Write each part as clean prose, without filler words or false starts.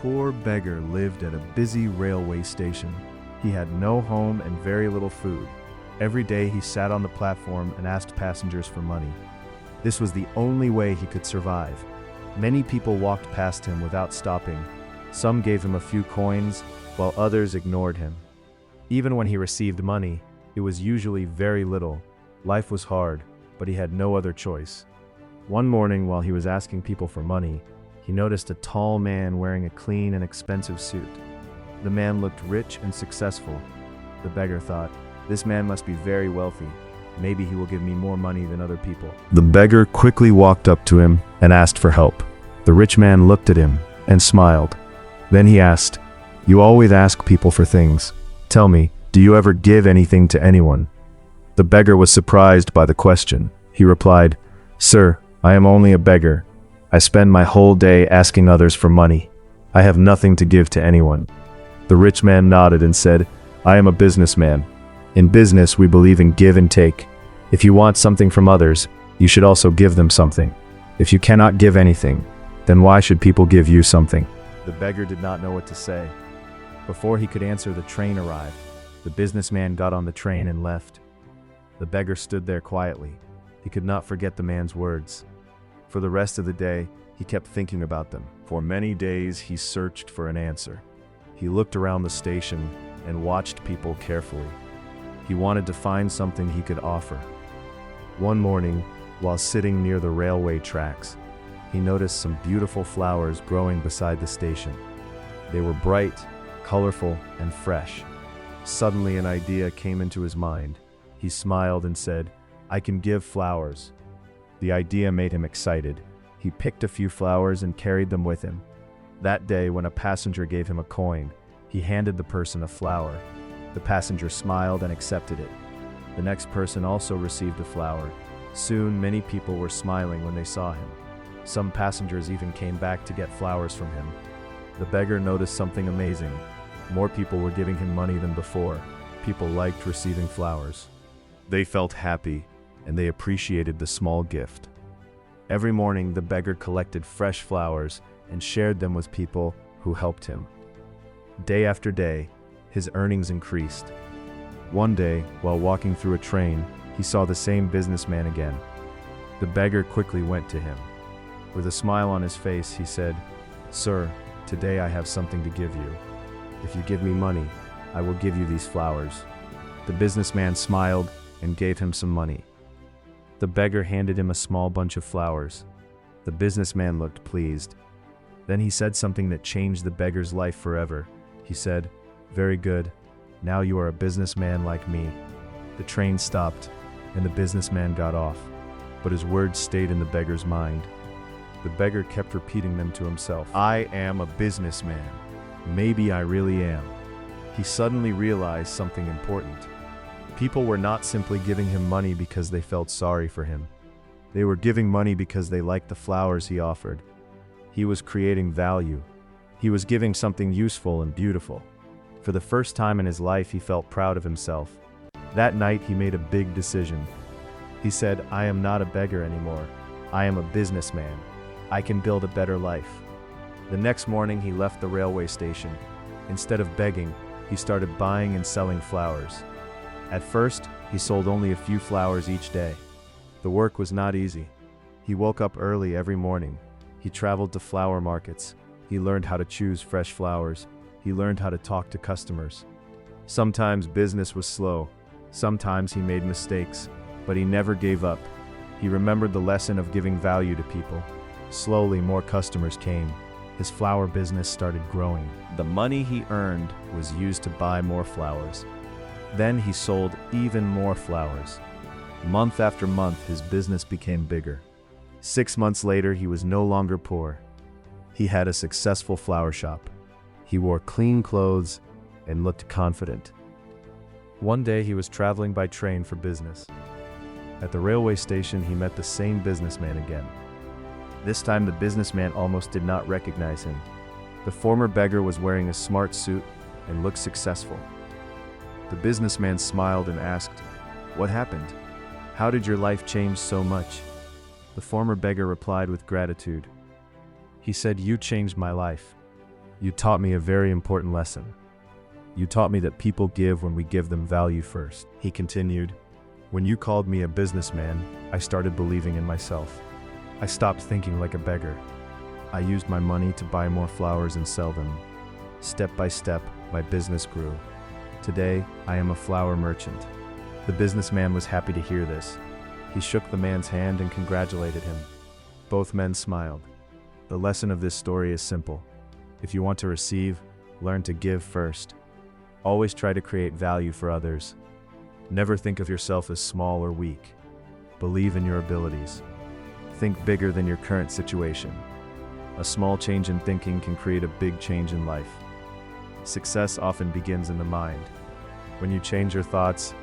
poor beggar lived at a busy railway station. He had no home and very little food. Every day he sat on the platform and asked passengers for money. This was the only way he could survive. Many people walked past him without stopping. Some gave him a few coins, while others ignored him. Even when he received money, it was usually very little. Life was hard, but he had no other choice. One morning, while he was asking people for money, he noticed a tall man wearing a clean and expensive suit. The man looked rich and successful. The beggar thought, "This man must be very wealthy. Maybe he will give me more money than other people." The beggar quickly walked up to him and asked for help. The rich man looked at him and smiled. Then he asked, "You always ask people for things. Tell me, do you ever give anything to anyone?" The beggar was surprised by the question. He replied, "Sir, I am only a beggar. I spend my whole day asking others for money. I have nothing to give to anyone." The rich man nodded and said, "I am a businessman. In business, we believe in give and take. If you want something from others, you should also give them something. If you cannot give anything, then why should people give you something?" The beggar did not know what to say. Before he could answer, the train arrived. The businessman got on the train and left. The beggar stood there quietly. He could not forget the man's words. For the rest of the day, he kept thinking about them. For many days, he searched for an answer. He looked around the station and watched people carefully. He wanted to find something he could offer. One morning, while sitting near the railway tracks, he noticed some beautiful flowers growing beside the station. They were bright, colorful, and fresh. Suddenly, an idea came into his mind. He smiled and said, "I can give flowers." The idea made him excited. He picked a few flowers and carried them with him. That day, when a passenger gave him a coin, he handed the person a flower. The passenger smiled and accepted it. The next person also received a flower. Soon, many people were smiling when they saw him. Some passengers even came back to get flowers from him. The beggar noticed something amazing. More people were giving him money than before. People liked receiving flowers. They felt happy, and they appreciated the small gift. Every morning, the beggar collected fresh flowers and shared them with people who helped him. Day after day, his earnings increased. One day, while walking through a train, he saw the same businessman again. The beggar quickly went to him. With a smile on his face, he said, "Sir, today I have something to give you. If you give me money, I will give you these flowers." The businessman smiled and gave him some money. The beggar handed him a small bunch of flowers. The businessman looked pleased. Then he said something that changed the beggar's life forever. He said, "Very good. Now you are a businessman like me." The train stopped, and the businessman got off, but his words stayed in the beggar's mind. The beggar kept repeating them to himself. "I am a businessman. Maybe I really am." He suddenly realized something important. People were not simply giving him money because they felt sorry for him. They were giving money because they liked the flowers he offered. He was creating value. He was giving something useful and beautiful. For the first time in his life, he felt proud of himself. That night, he made a big decision. He said, "I am not a beggar anymore. I am a businessman. I can build a better life." The next morning, he left the railway station. Instead of begging, he started buying and selling flowers. At first, he sold only a few flowers each day. The work was not easy. He woke up early every morning. He traveled to flower markets. He learned how to choose fresh flowers. He learned how to talk to customers. Sometimes business was slow. Sometimes he made mistakes, but he never gave up. He remembered the lesson of giving value to people. Slowly, more customers came. His flower business started growing. The money he earned was used to buy more flowers. Then he sold even more flowers. Month after month, his business became bigger. 6 months later, he was no longer poor. He had a successful flower shop. He wore clean clothes and looked confident. One day, he was traveling by train for business. At the railway station, he met the same businessman again. This time, the businessman almost did not recognize him. The former beggar was wearing a smart suit and looked successful. The businessman smiled and asked, "What happened? How did your life change so much?" The former beggar replied with gratitude. He said, "You changed my life. You taught me a very important lesson. You taught me that people give when we give them value first. He continued, when you called me a businessman, I started believing in myself. I stopped thinking like a beggar. I used my money to buy more flowers and sell them. Step by step, my business grew. Today, I am a flower merchant. The businessman was happy to hear this. He shook the man's hand and congratulated him. Both men smiled. The lesson of this story is simple. If you want to receive, learn to give first. Always try to create value for others. Never think of yourself as small or weak. Believe in your abilities. Think bigger than your current situation. A small change in thinking can create a big change in life. Success often begins in the mind. When you change your thoughts,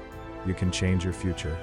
you can change your future.